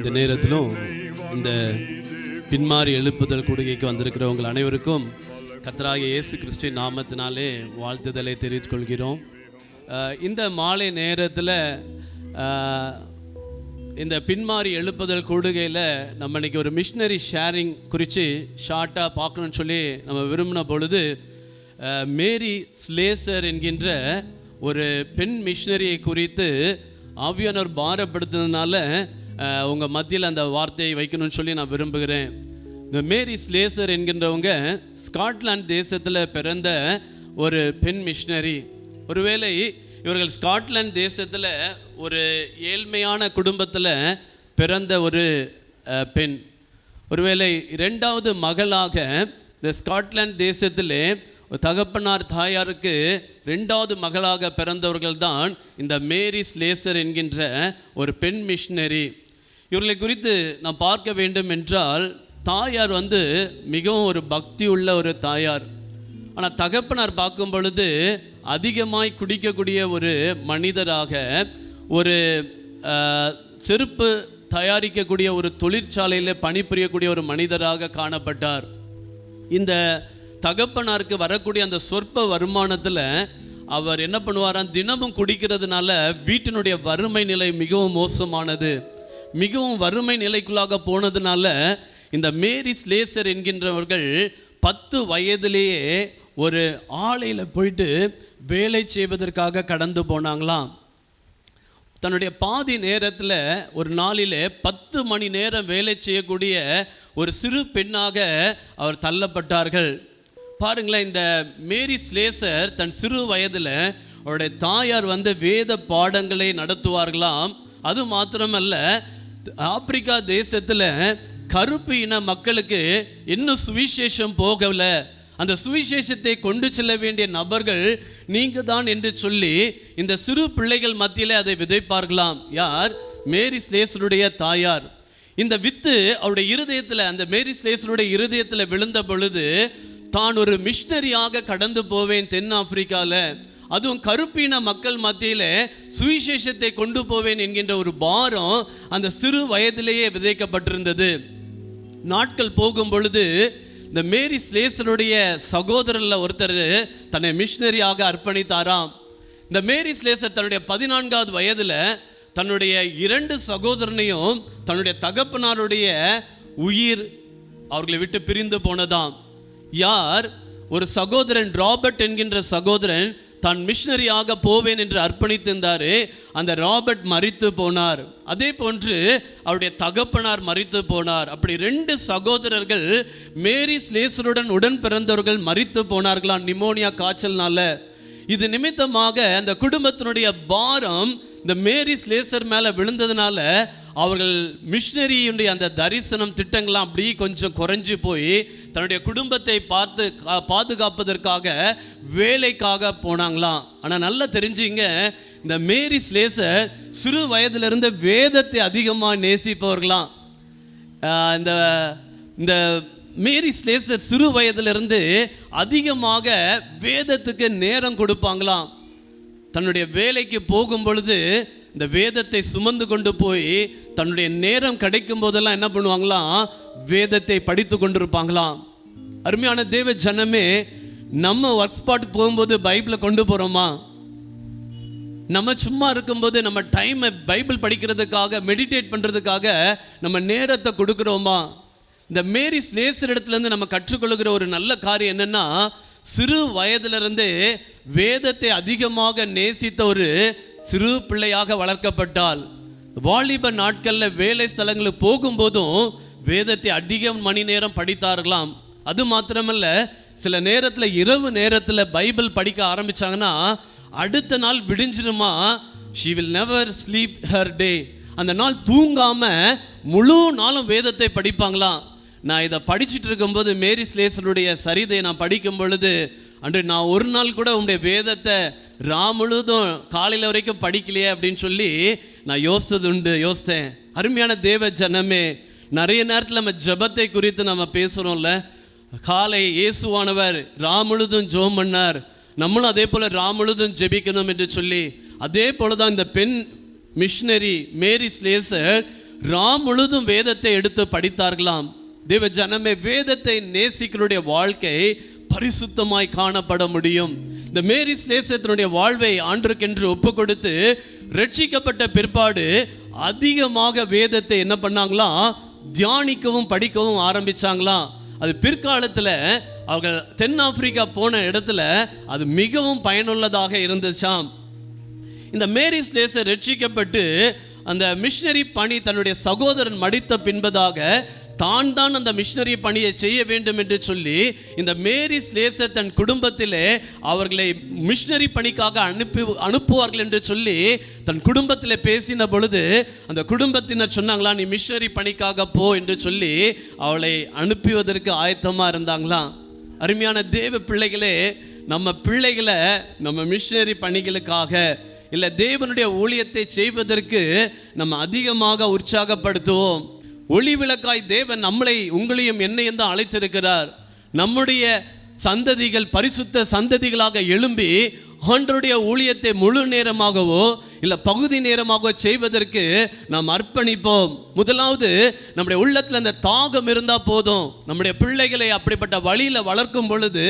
இந்த நேரத்திலும் இந்த பின்மாறி எழுப்புதல் கூடுகைக்கு வந்திருக்கிறவங்கள் அனைவருக்கும் கர்த்தராகிய இயேசு கிறிஸ்துவின் நாமத்தினாலே வாழ்த்துதலை தெரிவித்துக் கொள்கிறோம். இந்த மாலை நேரத்தில் இந்த பின்மாறி எழுப்புதல் கூடுகையில் நம்ம இன்றைக்கி ஒரு மிஷினரி ஷேரிங் குறித்து ஷார்ட்டாக பார்க்கணுன்னு சொல்லி நம்ம விரும்பின பொழுது மேரி ஸ்லேசர் என்கின்ற ஒரு பெண் மிஷினரியை குறித்து ஆவியானவர் பாரப்படுத்துனதுனால உங்கள் மத்தியில் அந்த வார்த்தையை வைக்கணும்னு சொல்லி நான் விரும்புகிறேன். இந்த மேரி ஸ்லேசர் என்கின்றவங்க ஸ்காட்லாந்து தேசத்தில் பிறந்த ஒரு பெண் மிஷினரி. ஒருவேளை இவர்கள் ஸ்காட்லாந்து தேசத்தில் ஒரு ஏழ்மையான குடும்பத்தில் பிறந்த ஒரு பெண். ஒருவேளை இரண்டாவது மகளாக இந்த ஸ்காட்லாந்து தேசத்திலே தகப்பனார் தாயாருக்கு ரெண்டாவது மகளாக பிறந்தவர்கள் தான் இந்த மேரி ஸ்லேசர் என்கின்ற ஒரு பெண் மிஷினரி. இவர்களை குறித்து நாம் பார்க்க வேண்டும் என்றால், தாயார் மிகவும் ஒரு பக்தி உள்ள ஒரு தாயார். ஆனால் தகப்பனார் பார்க்கும் பொழுது அதிகமாய் குடிக்கக்கூடிய ஒரு மனிதராக, ஒரு செருப்பு தயாரிக்கக்கூடிய ஒரு தொழிற்சாலையில் பணிபுரியக்கூடிய ஒரு மனிதராக காணப்பட்டார். இந்த தகப்பனாருக்கு வரக்கூடிய அந்த சொற்ப வருமானத்தில் அவர் என்ன பண்ணுவாராம், தினமும் குடிக்கிறதுனால வீட்டினுடைய வறுமை நிலை மிகவும் மோசமானது. மிகவும் வறுமை நிலைக்குள்ளாக போனதுனால இந்த மேரி ஸ்லேசர் என்கின்றவர்கள் 10 வயதிலேயே ஒரு ஆலையில் போயிட்டு வேலை செய்வதற்காக கடந்து போனாங்களாம். தன்னுடைய பாதி நேரத்தில் ஒரு நாளிலே 10 மணி நேரம் வேலை செய்யக்கூடிய ஒரு சிறு பெண்ணாக அவர் தள்ளப்பட்டார்கள். பாருங்களேன், இந்த மேரி ஸ்லேசர் தன் சிறு வயதில் அவருடைய தாயார் வேத பாடங்களை நடத்துவார்களாம். அது மாத்திரமல்ல, ஆப்பிரிக்கா தேசத்தில் கருப்பு இன மக்களுக்கு இன்னும் சுவிசேஷம் போகலை, அந்த சுவிசேஷத்தை கொண்டு செல்ல வேண்டிய நபர்கள் நீங்கள் தான் என்று சொல்லி இந்த சிறு பிள்ளைகள் மத்தியில் அதை விதைப்பார்களாம். யார்? மேரி ஸ்லேசருடைய தாயார். இந்த வித்து அவருடைய இருதயத்தில், அந்த மேரி ஸ்லேசருடைய இருதயத்தில் விழுந்த பொழுது, தான் ஒரு மிஷினரியாக கடந்து போவேன் தென்னாப்பிரிக்காவில், அதுவும் கருப்பின மக்கள் மத்தியில் சுவிசேஷத்தை கொண்டு போவேன் என்கின்ற ஒரு பாரம் அந்த சிறு வயதிலேயே விதைக்கப்பட்டிருந்தது. நாட்கள் போகும் பொழுது இந்த மேரி ஸ்லேசருடைய சகோதரரில் ஒருத்தர் தன்னை மிஷினரியாக அர்ப்பணித்தாராம். இந்த மேரி ஸ்லேசர் தன்னுடைய 14வது வயதில் தன்னுடைய 2 சகோதரனையும் தன்னுடைய தகப்பனாருடைய உயிர் அவர்களை விட்டு பிரிந்து போனதாம். யார்? ஒரு சகோதரன், ராபர்ட் என்கின்ற சகோதரன் தான் மிஷினரியாக போவேன் என்று அர்ப்பணித்திருந்தார். அந்த ராபர்ட் மரித்து போனார். அதே போன்று அவருடைய தகப்பனார் மரித்து போனார். அப்படி 2 சகோதரர்கள் மேரி ஸ்லேசருடன் உடன் பிறந்தவர்கள் மரித்து போனார்களாம் நிமோனியா காய்ச்சல்னால. இது நிமித்தமாக அந்த குடும்பத்தினுடைய பாரம் இந்த மேரி ஸ்லேசர் மேலே விழுந்ததுனால அவர்கள் மிஷினரியுடைய அந்த தரிசனம் திட்டங்கள்லாம் அப்படி கொஞ்சம் குறைஞ்சி போய் தன்னுடைய குடும்பத்தை பாதுகாப்பதற்காக வேலைக்காக போனாங்களாம். ஆனால் நல்லா தெரிஞ்சுங்க, இந்த மேரி ஸ்லேசர் சிறு வயதிலிருந்து வேதத்தை அதிகமாக நேசிப்பவர்களாம். இந்த மேரி ஸ்லேசர் சிறு வயதிலிருந்து அதிகமாக வேதத்துக்கு நேரம் கொடுப்பாங்களாம். தன்னுடைய வேலைக்கு போகும் பொழுது இந்த வேதத்தை சுமந்து கொண்டு போய் தன்னுடைய நேரம் கிடைக்கும் போதெல்லாம் என்ன பண்ணுவாங்களாம், வேதத்தை படித்து கொண்டிருப்பாங்களாம். அருமையான தேவ ஜனமே, நம்ம ஒர்க் ஸ்பாட்டுக்கு போகும்போது பைபிளை கொண்டு போகிறோமா? நம்ம சும்மா இருக்கும்போது நம்ம டைமை பைபிள் படிக்கிறதுக்காக, மெடிடேட் பண்ணுறதுக்காக நம்ம நேரத்தை கொடுக்குறோமா? இந்த மேரி ஸ்லேசர் இடத்துலேருந்து நம்ம கற்றுக்கொள்கிற ஒரு நல்ல காரியம் என்னென்னா, சிறு வயதிலிருந்தே வேதத்தை அதிகமாக நேசித்த ஒரு சிறு பிள்ளையாக வளர்க்கப்பட்டால், வாலிப நாட்களில் வேலை ஸ்தலங்களுக்கு போகும்போதும் வேதத்தை அதிக மணி நேரம் படித்தார்களாம். அது மாத்திரமல்ல, சில நேரத்தில் இரவு நேரத்தில் பைபிள் படிக்க ஆரம்பித்தாங்கன்னா அடுத்த நாள் விடிஞ்சிருமா, she will never sleep her day. அந்த நாள் தூங்காமல் முழு நாளும் வேதத்தை படிப்பாங்களாம். நான் இதை படிச்சுட்டு இருக்கும்போது மேரி ஸ்லேசருடைய சரிதையை நான் படிக்கும் பொழுது, அன்று நான் ஒரு நாள் கூட உங்களுடைய வேதத்தை முழுதும் காலையில் வரைக்கும் படிக்கலையே அப்படின்னு சொல்லி நான் யோசித்தேன். அருமையான தேவ ஜனமே, நிறைய நேரத்தில் நம்ம ஜெபத்தை குறித்து நம்ம பேசுகிறோம்ல. காலை இயேசுவானவர் முழுதும் ஜெபம் பண்ணார், நம்மளும் அதே போல் முழுதும் ஜெபிக்கணும் என்று சொல்லி, அதே போல தான் இந்த பெண் மிஷினரி மேரி ஸ்லேசர் ராம் முழுதும் வேதத்தை எடுத்து படித்தார்களாம். தேவ ஜனமே, வேதத்தை நேசிக்கிறவருடைய வாழ்க்கை பரிசுத்தமாய் காணப்பட முடியும். இந்த மேரி ஸ்லேசத்தினுடைய வாழ்வை ஆண்டவருக்கென்று ஒப்பு கொடுத்து ரட்சிக்கப்பட்ட பிற்பாடு அதிகமாக வேதத்தை என்ன பண்ணாங்களாம், தியானிக்கவும் படிக்கவும் ஆரம்பிச்சாங்களாம். அது பிற்காலத்தில் அவர்கள் தென்னாப்பிரிக்கா போன இடத்துல அது மிகவும் பயனுள்ளதாக இருந்துச்சாம். இந்த மேரி ஸ்லேசர் ரட்சிக்கப்பட்டு அந்த மிஷனரி பணி தன்னுடைய சகோதரன் மடித்த பின்பதாக தான் அந்த மிஷனரி பணியை செய்ய வேண்டும் என்று சொல்லி இந்த மேரி ஸ்லேசர் தன் குடும்பத்திலே அவர்களை மிஷனரி பணிக்காக அனுப்புவார்கள் என்று சொல்லி தன் குடும்பத்தில் பேசின பொழுது அந்த குடும்பத்தினர் சொன்னாங்களா, நீ மிஷனரி பணிக்காக போ என்று சொல்லி அவளை அனுப்புவதற்கு ஆயத்தமாக இருந்தாங்களாம். அருமையான தேவ பிள்ளைகளே, நம்ம பிள்ளைகளை நம்ம மிஷனரி பணிகளுக்காக இல்லை தேவனுடைய ஊழியத்தை செய்வதற்கு நம்ம அதிகமாக உற்சாகப்படுத்துவோம். ஒளி விளக்காய் தேவன் நம்மளை உங்களையும் என்னையும் தான் அழைத்திருக்கிறார். நம்முடைய சந்ததிகள் பரிசுத்த சந்ததிகளாக எழும்பி ஆண்டவருடைய ஊழியத்தை முழு நேரமாகவோ இல்லை பகுதி நேரமாக செய்வதற்கு நாம் அர்ப்பணிப்போம். முதலாவது நம்முடைய உள்ளத்தில் அந்த தாகம் இருந்தால் போதும். நம்முடைய பிள்ளைகளை அப்படிப்பட்ட வழியில் வளர்க்கும் பொழுது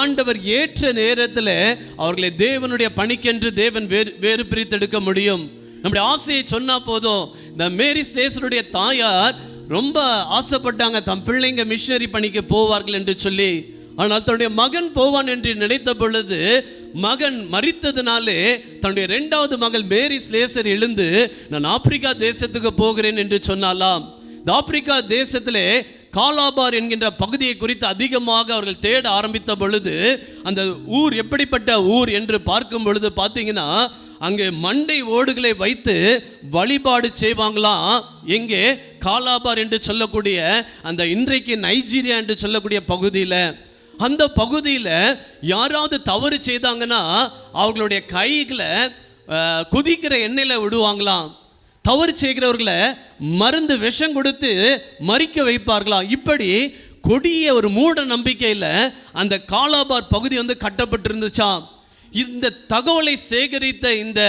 ஆண்டவர் ஏற்ற நேரத்தில் அவர்களை தேவனுடைய பணிக்கென்று தேவன் வேறு பிரித்தெடுக்க முடியும். நம்முடைய ஆசையை சொன்னால் போதும். இந்த மேரி ஸ்லேசருடைய தாயார் ரொம்ப ஆசைப்பட்டாங்க தம் பிள்ளைங்க மிஷனரி பணிக்கு போவார்கள் என்று சொல்லி. ஆனால் தன்னுடைய மகன் போவான் என்று நினைத்த பொழுது மகன் மரித்ததினாலே தன்னுடைய 2வது மகள் மேரி ஸ்லேசர் எழுந்து நான் ஆப்பிரிக்கா தேசத்துக்கு போகிறேன் என்று சொன்னாலாம். இந்த ஆப்பிரிக்கா தேசத்திலே காலாபார் என்கின்ற பகுதியை குறித்து அதிகமாக அவர்கள் தேட ஆரம்பித்த பொழுது அந்த ஊர் எப்படிப்பட்ட ஊர் என்று பார்க்கும் பொழுது பார்த்தீங்கன்னா அங்கே மண்டை ஓடுகளை வைத்து வழிபாடு செய்வாங்களாம். எங்கே? காலாபார் என்று சொல்லக்கூடிய அந்த இன்றைக்கு நைஜீரியா என்று சொல்லக்கூடிய பகுதியில். அந்த பகுதியில் யாராவது தவறு செய்தாங்கன்னா அவர்களுடைய கைகளை குதிக்கிற எண்ணெயில் விடுவாங்களாம். தவறு செய்கிறவர்களை மருந்து விஷம் கொடுத்து மறிக்க வைப்பார்களாம். இப்படி கொடிய ஒரு மூட நம்பிக்கையில் அந்த காலாபார் பகுதி கட்டப்பட்டிருந்துச்சாம். இந்த தகவலை சேகரித்த இந்த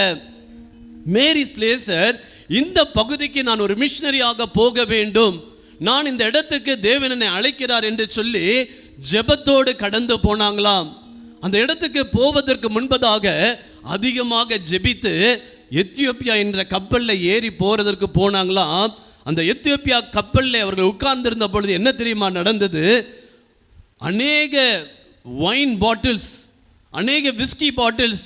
மேரி ஸ்லேசர் இந்த பகுதிக்கு நான் ஒரு மிஷனரியாக போக வேண்டும், நான் இந்த இடத்துக்கு தேவன் என்னை அழைக்கிறார் என்று சொல்லி ஜெபத்தோடு கடந்து போனாங்களாம். அந்த இடத்துக்கு போவதற்கு முன்பதாக அதிகமாக ஜெபித்து எத்தியோப்பியா என்ற கப்பலில் ஏறி போறதற்கு போனாங்களாம். அந்த எத்தியோப்பியா கப்பலில் அவர்கள் உட்கார்ந்திருந்த பொழுது என்ன தெரியுமா நடந்தது? அநேக வைன் பாட்டில்ஸ், அநேக விஸ்கி பாட்டில்ஸ்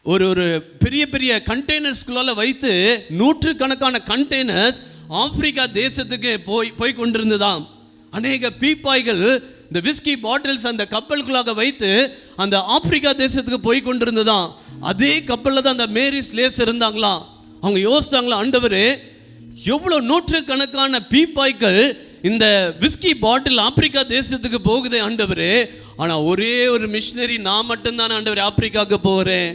ஒரு பெரிய பெரிய கண்டெய்னர்ஸ்குள்ளால வைத்து நூற்றுக்கணக்கான கண்டெய்னர்ஸ் ஆப்பிரிக்கா தேசத்துக்கு போய் கொண்டிருந்ததாம். அநேக பீப்பாய்கள் இந்த விஸ்கி பாட்டில்ஸ் அந்த கப்பலுக்குள்ளாக வைத்து அந்த ஆப்பிரிக்கா தேசத்துக்கு போய் கொண்டிருந்ததாம். அதே கப்பலில் தான் அந்த மேரி ஸ்லேசர் இருந்தாங்களாம். அவங்க யோசிச்சாங்களா, ஆண்டவரே எவ்வளோ நூற்றுக்கணக்கான பீப்பாய்கள் இந்த விஸ்கி பாட்டில் ஆப்பிரிக்கா தேசத்துக்கு போகுதே ஆண்டவரே, ஆனால் ஒரே ஒரு மிஷினரி நான் மட்டும்தான் ஆண்டவர் ஆப்பிரிக்காவுக்கு போகிறேன்,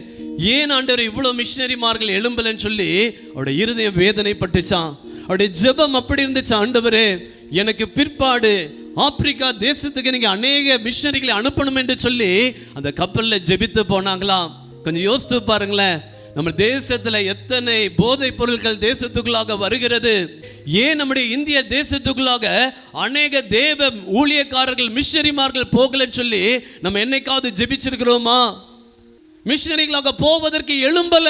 ஏன் ஆண்டவர் இவ்வளோ மிஷினரிமார்கள் எழும்பலன்னு சொல்லி அவருடைய இருதயம் வேதனைப்பட்டுச்சான். அவருடைய ஜெபம் அப்படி இருந்துச்சு, ஆண்டவரே எனக்கு பிற்பாடு ஆப்பிரிக்கா தேசத்துக்கு நீங்கள் அநேக மிஷினரிகளை அனுப்பணும் என்று சொல்லி அந்த கப்பலில் ஜெபித்து போனாங்களாம். கொஞ்சம் யோசித்து பாருங்களேன், நம்ம தேசத்தில் எத்தனை போதைப் பொருட்கள் தேசத்துக்குள்ளாக வருகிறது. ஏன் நம்முடைய இந்திய தேசத்துக்குள்ளாக அநேக தேவ ஊழியக்காரர்கள் மிஷனரிமார்கள் போகலன்னு சொல்லி நம்ம என்னைக்காவது ஜெபிச்சிருக்கிறோமா? மிஷனரிகளாக போவதற்கு எழும்பல.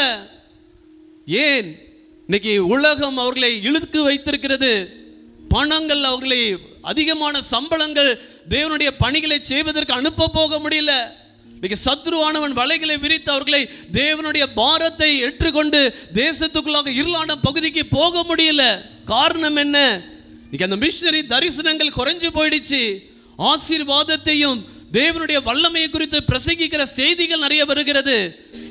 ஏன்? இன்னைக்கு உலகம் அவர்களை இழுத்து வைத்திருக்கிறது. பணங்கள் அவர்களை அதிகமான சம்பளங்கள் தேவனுடைய பணிகளை செய்வதற்கு அனுப்ப போக முடியல. சத்ருவானவன் வலைகளை விரித்து அவர்களை தேவனுடைய பாரத்தை ஏற்றுக்கொண்டு தேசத்துக்குள்ளாக இருளான பகுதிக்கு போக முடியல. காரணம் என்ன? அந்த மிஷனரி தரிசனங்கள் குறைஞ்சு போயிடுச்சு. ஆசீர்வாதத்தையும் தேவனுடைய வல்லமையை குறித்து பிரசங்கிக்கிற செய்திகள் நிறைய வருகிறது.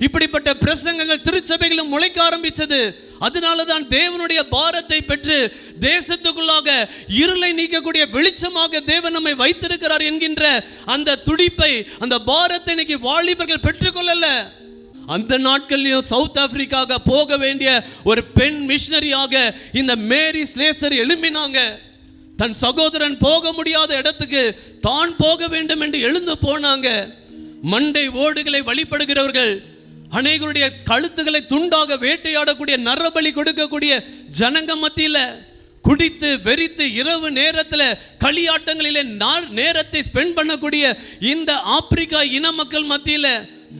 இப்படிப்பட்ட பிரசங்கங்கள் திருச்சபைகளும் முளைக்க ஆரம்பிச்சது. அதனாலதான் தேவனுடைய பாரத்தை பெற்று தேசத்துக்குள்ளாக இருளை நீக்கக்கூடிய வெளிச்சமாக தேவன் நம்மை வைத்திருக்கிறார் என்கின்ற அந்த துடிப்பை, அந்த பாரத்தை இன்னைக்கு வாலிபர்கள் பெற்றுக்கொள்ளல. அந்த நாட்களிலும் சவுத் ஆப்பிரிக்காக போக வேண்டிய ஒரு பெண் மிஷனரியாக இந்த மேரி ஸ்லேசர் எழும்பினாங்க. தன் சகோதரன் போக முடியாத இடத்துக்கு தான் போக வேண்டும் என்று எழுந்து போனாங்க. மண்டை ஓடுகளை வழிபடுகிறவர்கள், அநேகருடைய கழுத்துக்களை துண்டாக வேட்டையாடக்கூடிய நரபலி கொடுக்கக்கூடிய ஜனங்க மத்தியில குடித்து வெறித்து இரவு நேரத்தில் களியாட்டங்களிலே நேரத்தை ஸ்பெண்ட் பண்ணக்கூடிய இந்த ஆப்பிரிக்கா இன மக்கள் மத்தியில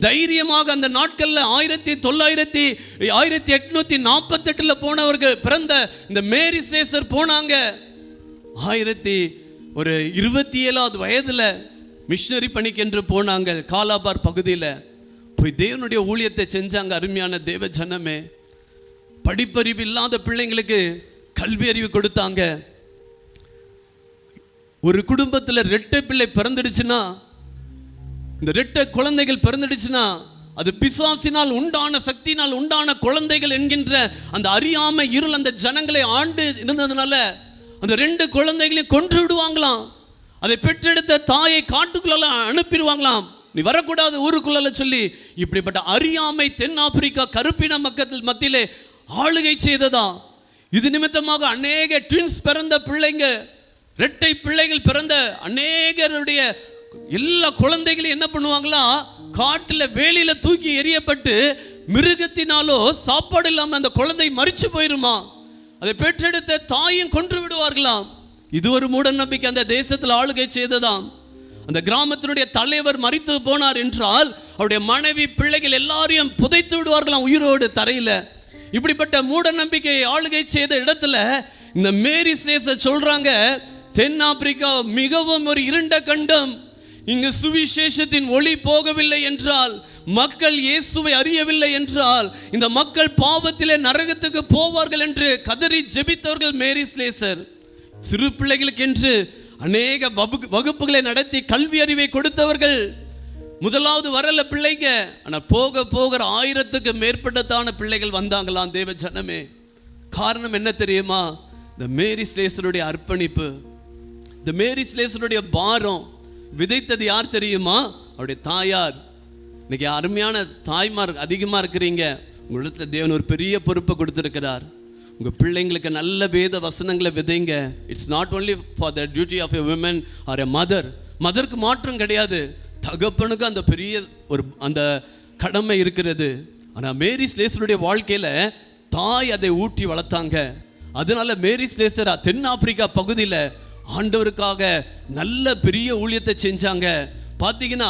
தைரியமாக அந்த நாட்கள்ல 1848 போனவர்கள் பிறந்த இந்த மேரி ஸ்லேசர் போனாங்க. 27வது வயதுல மிஷனரி பணிக்கென்று போனாங்க. காலாபார் பகுதியில் போய் தேவனுடைய ஊழியத்தை செஞ்சாங்க. அருமையான தேவ ஜனமே, படிப்பறிவு இல்லாத பிள்ளைங்களுக்கு கல்வி அறிவு கொடுத்தாங்க. ஒரு குடும்பத்தில் ரெட்டை பிள்ளை பிறந்துடுச்சுன்னா, இந்த ரெட்டை குழந்தைகள் பிறந்துடுச்சுன்னா அது பிசாசினால் உண்டான சக்தினால் உண்டான குழந்தைகள் என்கின்ற அந்த அறியாமை இருள் அந்த ஜனங்களை ஆண்டு இருந்ததுனால அந்த 2 குழந்தைகளையும் கொன்று விடுவாங்களாம். அதை பெற்றெடுத்த தாயை காட்டுக்குள்ள அனுப்பிடுவாங்களாம், நீ வரக்கூடாது ஊருக்குள்ள சொல்லி. இப்படிப்பட்ட அறியாமை தென்னாப்பிரிக்கா கருப்பின மக்கள் மத்தியிலே ஆளுகை செய்ததா. இது நிமித்தமாக அநேக ட்வின்ஸ் பிறந்த பிள்ளைங்க, இரட்டை பிள்ளைகள் பிறந்த அநேகருடைய எல்லா குழந்தைகளையும் என்ன பண்ணுவாங்களா, காட்டுல வேலியில தூக்கி எறியப்பட்டு மிருகத்தினாலோ சாப்பாடு இல்லாம அந்த குழந்தை மரிச்சு போயிருமா. அதை பெற்றெடுத்த தாயும் கொன்று விடுவார்களாம். இது ஒரு மூட நம்பிக்கை அந்த தேசத்தில் ஆளுகை செய்ததாம். அந்த கிராமத்தினுடைய தலைவர் மரித்து போனார் என்றால் அவருடைய மனைவி பிள்ளைகள் எல்லாரையும் புதைத்து விடுவார்களாம் உயிரோடு தரையில. இப்படிப்பட்ட மூட நம்பிக்கையை ஆளுகை செய்த இடத்துல இந்த மேரி ஸ்லேசர் சொல்றாங்க, தென்னாப்பிரிக்கா மிகவும் ஒரு இருண்ட கண்டம். இங்கு சுவிசேஷத்தின் ஒளி போகவில்லை என்றால், மக்கள் இயேசுவை அறியவில்லை என்றால் இந்த மக்கள் பாவத்திலே நரகத்துக்கு போவார்கள் என்று கதறி ஜெபித்தவர்கள் மேரி ஸ்லேசர். சிறு பிள்ளைகளுக்கு என்று அநேக வகுப்புகளை நடத்தி கல்வி அறிவை கொடுத்தவர்கள். முதலாவது வரல பிள்ளைங்க, ஆனா போக போக 1000க்கு மேற்பட்டதான பிள்ளைகள் வந்தாங்களாம் தேவ ஜனமே. காரணம் என்ன தெரியுமா? இந்த மேரி ஸ்லேசருடைய அர்ப்பணிப்பு, இந்த மேரி ஸ்லேசருடைய பாரம் விதைத்தது யார் தெரியுமா? அவருடைய தாயார். இன்னைக்கு அருமையான தாய்மார் அதிகமா இருக்கிறீங்க. உங்களிடத்துல தேவன் ஒரு பெரிய பொறுப்பை கொடுத்திருக்கிறார். உங்க பிள்ளைங்களுக்கு நல்ல வேத வசனங்களை விதைங்க. It's not only for the duty of a women or a mother. மதருக்கு மாற்றம் கிடையாது, தகப்பனுக்கு அந்த பெரிய ஒரு அந்த கடமை இருக்கிறது. ஆனால் மேரி ஸ்லேசருடைய வாழ்க்கையில தாய் அதை ஊட்டி வளர்த்தாங்க. அதனால மேரி ஸ்லேசர் தென்னாப்பிரிக்கா பகுதியில் ஆண்டவருக்காக நல்ல பெரிய ஊழியத்தை செஞ்சாங்க. பார்த்தீங்கன்னா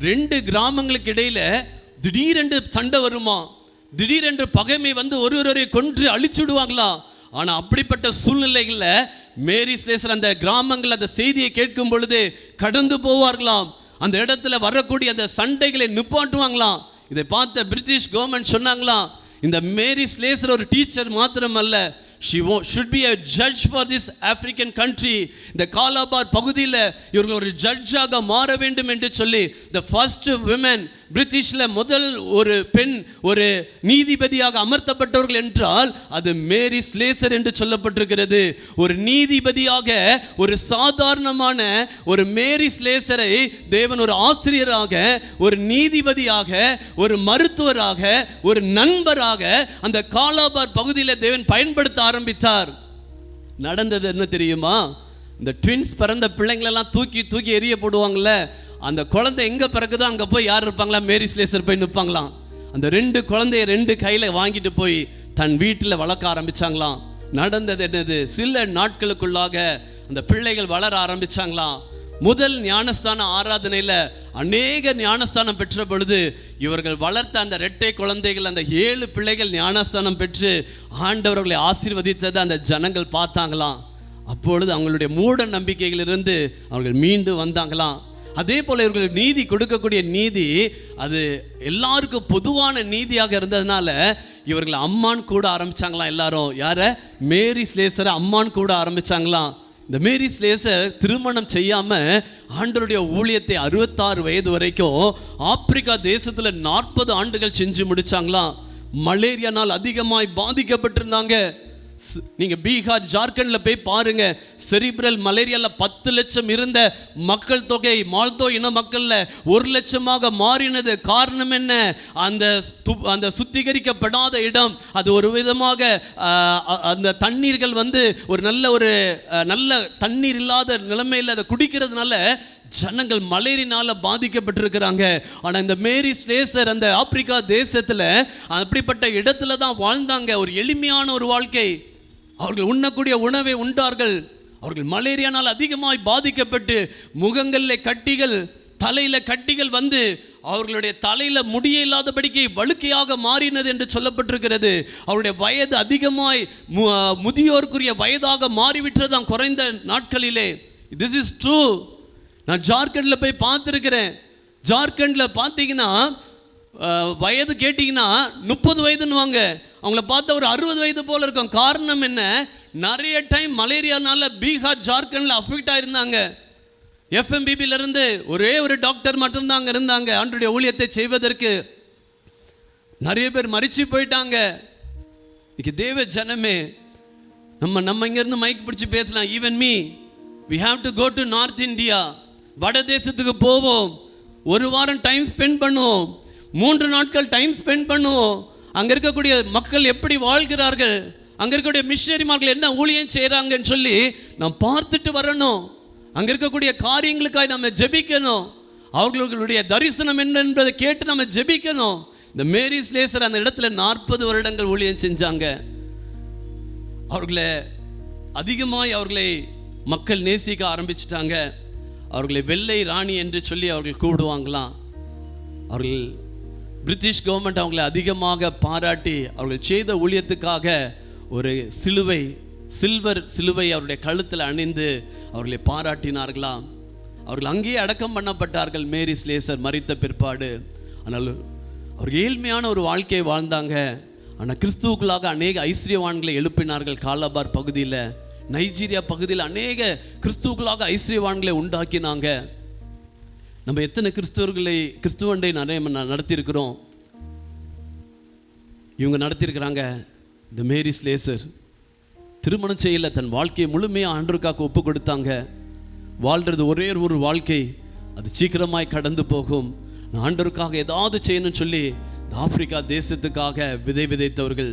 2 கிராமங்களுக்கு இடையில திடீரென்று சண்டை வருமா, திடீரென்று பகைமை வந்து ஒருவரை கொன்று அழிச்சு விடுவாங்களா. ஆனா அப்படிப்பட்ட சூழ்நிலைகள்ல மேரி ஸ்லேசர் அந்த கிராமங்கள் அந்த செய்தியை கேட்கும் பொழுது கடந்து போவார்களாம். அந்த இடத்துல வரக்கூடிய அந்த சண்டைகளை நிப்பாட்டுவாங்களாம். இதை பார்த்த பிரிட்டிஷ் கவர்மெண்ட் சொன்னாங்களாம், இந்த மேரி ஸ்லேசர் ஒரு டீச்சர் மாத்திரம் அல்ல, she should be a judge for this African country. இந்த காலாபார் பகுதியில் இவர்கள் ஒரு ஜட்ஜாக மாற வேண்டும் என்று சொல்லி the first women, பிரிட்டிஷ்ல முதல் ஒரு பெண் ஒரு நீதிபதியாக அமர்த்தப்பட்டவர்கள் என்றால் அது மேரி ஸ்லேசர் என்று சொல்லப்பட்டிருக்கிறது. ஒரு நீதிபதியாக, ஒரு சாதாரணமான ஒரு மேரி ஸ்லேசரை தேவன் ஒரு ஆசிரியராக, ஒரு நீதிபதியாக, ஒரு மருத்துவராக, ஒரு நண்பராக அந்த காலாபார் பகுதியில் தேவன் பயன்படுத்த ஆரம்பித்தார். நடந்தது என்ன தெரியுமா? இந்த ட்வின்ஸ் பிறந்த பிள்ளைங்களெல்லாம் தூக்கி தூக்கி எரிய போடுவாங்கல்ல, அந்த குழந்தை எங்க பிறகுதோ அங்க போய் யார் இருப்பாங்களா? மேரி ஸ்லேசர் போய் நிற்பாங்களாம். அந்த 2 குழந்தைய 2 கையில வாங்கிட்டு போய் தன் வீட்டில் வளர்க்க ஆரம்பிச்சாங்களாம். நடந்தது என்னது? சில நாட்களுக்குள்ளாக அந்த பிள்ளைகள் வளர ஆரம்பிச்சாங்களாம். முதல் ஞானஸ்தான ஆராதனையில் அநேக ஞானஸ்தானம் பெற்ற பொழுது இவர்கள் வளர்த்த அந்த 2 குழந்தைகள், அந்த 7 பிள்ளைகள் ஞானஸ்தானம் பெற்று ஆண்டவர்களை ஆசீர்வதித்ததை அந்த ஜனங்கள் பார்த்தாங்களாம். அப்பொழுது அவங்களுடைய மூட நம்பிக்கைகளிலிருந்து அவர்கள் மீண்டு வந்தாங்களாம். அதே போல இவர்களுக்கு நீதி கொடுக்கக்கூடிய நீதி அது எல்லாருக்கும் பொதுவான நீதியாக இருந்ததுனால இவர்கள் அம்மான் கூட ஆரம்பிச்சாங்களாம். எல்லாரும் யார? மேரி ஸ்லேசரை அம்மான் கூட ஆரம்பிச்சாங்களாம். இந்த மேரி ஸ்லேசர் திருமணம் செய்யாம ஆண்டவருடைய ஊழியத்தை 66 வயது வரைக்கும் ஆப்பிரிக்கா தேசத்துல 40 ஆண்டுகள் செஞ்சு முடிச்சாங்களாம். மலேரியானால் அதிகமாய் பாதிக்கப்பட்டிருந்தாங்க. நீங்க பீகார், ஜார்க்கண்ட்ல போய் பாருங்க, செரிப்ரல் மலேரியால 10 லட்சம் இருந்த மக்கள் தொகை மால்தோ இன மக்கள்ல 1 லட்சமாக மாறினது. காரணம் என்ன? அந்த சுத்திகரிக்கப்படாத இடம், அது ஒரு விதமாக அந்த தண்ணீர்கள் வந்து ஒரு நல்ல தண்ணீர் இல்லாத நிலைமையில் அதை குடிக்கிறதுனால ஜனங்கள் மலேரியானால பாதிக்கப்பட்டிருக்கிறாங்க. ஆனா இந்த மேரி ஸ்லேசர் அந்த ஆப்பிரிக்கா தேசத்துல அப்படிப்பட்ட இடத்துல தான் வாழ்ந்தாங்க. ஒரு எளிமையான ஒரு வாழ்க்கை. அவர்கள் உண்ணக்கூடிய உணவை உண்டார்கள். அவர்கள் மலேரியானால் அதிகமாய் பாதிக்கப்பட்டு முகங்களில் கட்டிகள், தலையில கட்டிகள் வந்து அவர்களுடைய தலையில முடிய இல்லாதபடிக்கு வழுக்கையாக மாறினது என்று சொல்லப்பட்டிருக்கிறது. அவருடைய வயது அதிகமாய் முதியோருக்குரிய வயதாக மாறிவிட்டதாம் குறைந்த நாட்களிலே. This is true. நான் ஜார்க்கண்ட்ல போய் பார்த்துருக்கிறேன். ஜார்க்கண்ட்ல பார்த்தீங்கன்னா வயது கேட்டிங்கன்னா 30 வயதுன்னுவாங்க. அவங்கள பார்த்தா ஒரு 60 வயது போல இருக்கும். காரணம் என்ன? நிறைய டைம் மலேரியானால பீகார் ஜார்க்கண்ட்ல அஃபெக்ட் ஆயிருந்தாங்க. FMBBல இருந்து ஒரே ஒரு டாக்டர் மட்டும்தான் அங்கே இருந்தாங்க ஆண்டவருடைய ஊழியத்தை செய்வதற்கு. நிறைய பேர் மரிச்சு போயிட்டாங்க. இன்னைக்கு தேவ ஜனமே, நம்ம இங்கிருந்து மைக் பிடிச்சி பேசலாம். Even me, we have to go to North India. வட தேசத்துக்கு போவோம். ஒரு வாரம் டைம் ஸ்பெண்ட் பண்ணுவோம். 3 நாட்கள் டைம் ஸ்பெண்ட் பண்ணுவோம். அங்கே இருக்கக்கூடிய மக்கள் எப்படி வாழ்கிறார்கள், அங்கே இருக்கக்கூடிய மிஷனரிமார்கள் என்ன ஊழியம் செய்கிறாங்கன்னு சொல்லி நான் பார்த்துட்டு வரணும். அங்கே இருக்கக்கூடிய காரியங்களுக்காக நம்ம ஜெபிக்கணும். அவர்களுடைய தரிசனம் என்ன என்பதை கேட்டு நம்ம ஜெபிக்கணும். இந்த மேரி ஸ்லேசர் அந்த இடத்துல 40 வருடங்கள் ஊழியம் செஞ்சாங்க. அவர்களை அதிகமாய் அவர்களை மக்கள் நேசிக்க ஆரம்பிச்சிட்டாங்க. அவர்களை வெள்ளை ராணி என்று சொல்லி அவர்கள் கூப்பிடுவாங்களாம். அவர்கள் பிரிட்டிஷ் கவர்மெண்ட் அவங்களை அதிகமாக பாராட்டி அவர்கள் செய்த ஊழியத்துக்காக ஒரு சில்வர் சிலுவை அவருடைய கழுத்தில் அணிந்து அவர்களை பாராட்டினார்களாம். அவர்கள் அங்கேயே அடக்கம் பண்ணப்பட்டார்கள் மேரி ஸ்லேசர் மரித்த பிற்பாடு. ஆனால் அவர் ஏழ்மையான ஒரு வாழ்க்கையை வாழ்ந்தாங்க. ஆனால் கிறிஸ்துவுக்குள்ளாக அநேக ஐஸ்வர்யவான்களை எழுப்பினார்கள். காலாபார் பகுதியில், நைஜீரியா பகுதியில் அநேக கிறிஸ்துவுக்குள்ளாக ஐஸ்வர்யவான்களை உண்டாக்கினாங்க. நம்ம எத்தனை கிறிஸ்துவண்டை நிறைய நடத்தியிருக்கிறோம். இவங்க நடத்தியிருக்கிறாங்க. இந்த மேரி ஸ்லேசர் திருமணம் செய்யல, தன் வாழ்க்கையை முழுமையாக ஆண்டவருக்காக ஒப்பு கொடுத்தாங்க. வாழ்கிறது ஒரே ஒரு வாழ்க்கை, அது சீக்கிரமாய் கடந்து போகும். நான் ஆண்டவருக்காக ஏதாவது செய்யணும்னு சொல்லி இந்த ஆப்பிரிக்கா தேசத்துக்காக விதைத்தவர்கள்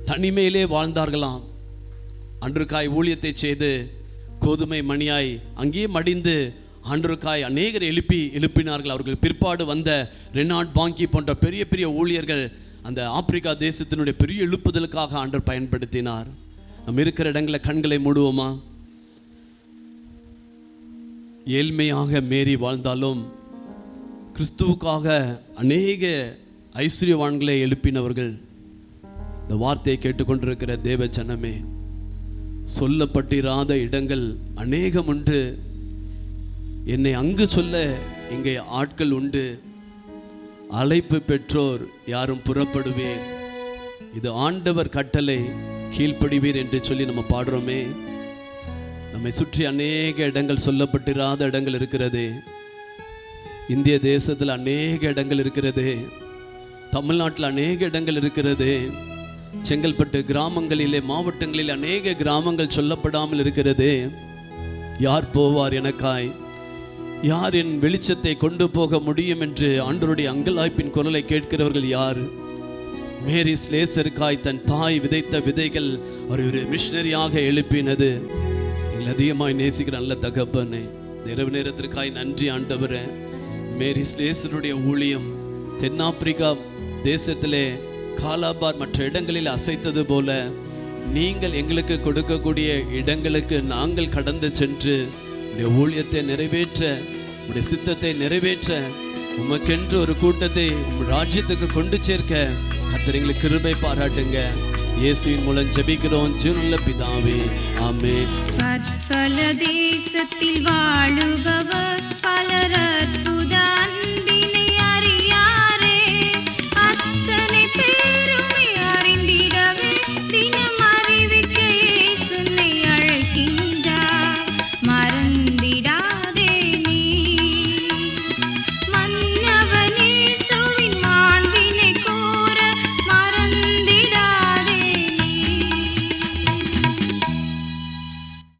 தனிமையிலே வாழ்ந்தார்களாம். ஆண்டவருக்காய் ஊழியத்தை செய்து கோதுமை மணியாய் அங்கேயே மடிந்து ஆண்டவருக்காய் அநேகர் எழுப்பினார்கள். அவர்கள் பிற்பாடு வந்த ரெனால்ட் பாங்கி போன்ற பெரிய பெரிய ஊழியர்கள் அந்த ஆப்பிரிக்கா தேசத்தினுடைய பெரிய எழுப்புதலுக்காக ஆண்டவர் பயன்படுத்தினார். நம்ம இருக்கிற இடங்களை கண்களை மூடுவோமா? ஏழ்மையாக மேரி வாழ்ந்தாலும் கிறிஸ்துவுக்காக அநேக ஐஸ்வர்யவான்களை எழுப்பினவர்கள். இந்த வார்த்தையை கேட்டுக்கொண்டிருக்கிற தேவ ஜனமே, சொல்லப்பட்டிராத இடங்கள் அநேகம் உண்டு. என்னை அங்கு சொல்ல இங்கே ஆட்கள் உண்டு. அழைப்பு பெற்றோர் யாரும் புறப்படுவீர், இது ஆண்டவர் கட்டளை, கீழ்ப்படிவீர் என்று சொல்லி நம்ம பாடுறோமே. நம்மை சுற்றி அநேக இடங்கள், சொல்லப்பட்டிராத இடங்கள் இருக்கிறது. இந்திய தேசத்தில் அநேக இடங்கள் இருக்கிறது. தமிழ்நாட்டில் அநேக இடங்கள் இருக்கிறது. செங்கல்பட்டு கிராமங்களிலே, மாவட்டங்களில் அநேக கிராமங்கள் சொல்லப்படாமல் இருக்கிறது. யார் போவார் எனக்காய்? யார் என் வெளிச்சத்தை கொண்டு போக முடியும் என்று ஆண்டவருடைய அங்கலாய்ப்பின் குரலை கேட்கிறவர்கள் யார்? மேரி ஸ்லேசருக்காய் தன் தாய் விதைத்த விதைகள் ஒரு மிஷனரியாக எழுப்பினது. எங்களை அதிகமாய் நேசிக்கிற நல்ல தகப்பனே, இரவு நேரத்திற்காய் நன்றி ஆண்டவரே. மேரி ஸ்லேசருடைய ஊழியம் தென்னாப்பிரிக்கா தேசத்திலே காலாபார் மற்ற இடங்களில் அசைத்தது போல நீங்கள் எங்களுக்கு கொடுக்கக்கூடிய இடங்களுக்கு நாங்கள் கடந்து சென்று உடைய ஊழியத்தை நிறைவேற்ற, உடைய சித்தத்தை நிறைவேற்ற, உமக்கென்று ஒரு கூட்டத்தை உம் ராஜ்யத்துக்கு கொண்டு சேர்க்க கர்த்தர் எங்களுக்கு கிருபை பாராட்டுங்க. இயேசுவின் மூலம் ஜெபிக்கிறோம் ஜீவனுள்ள பிதாவே, ஆமென். பற்பல தேசத்தில் வாழுபவர் பலர் அற்புத அன்பில்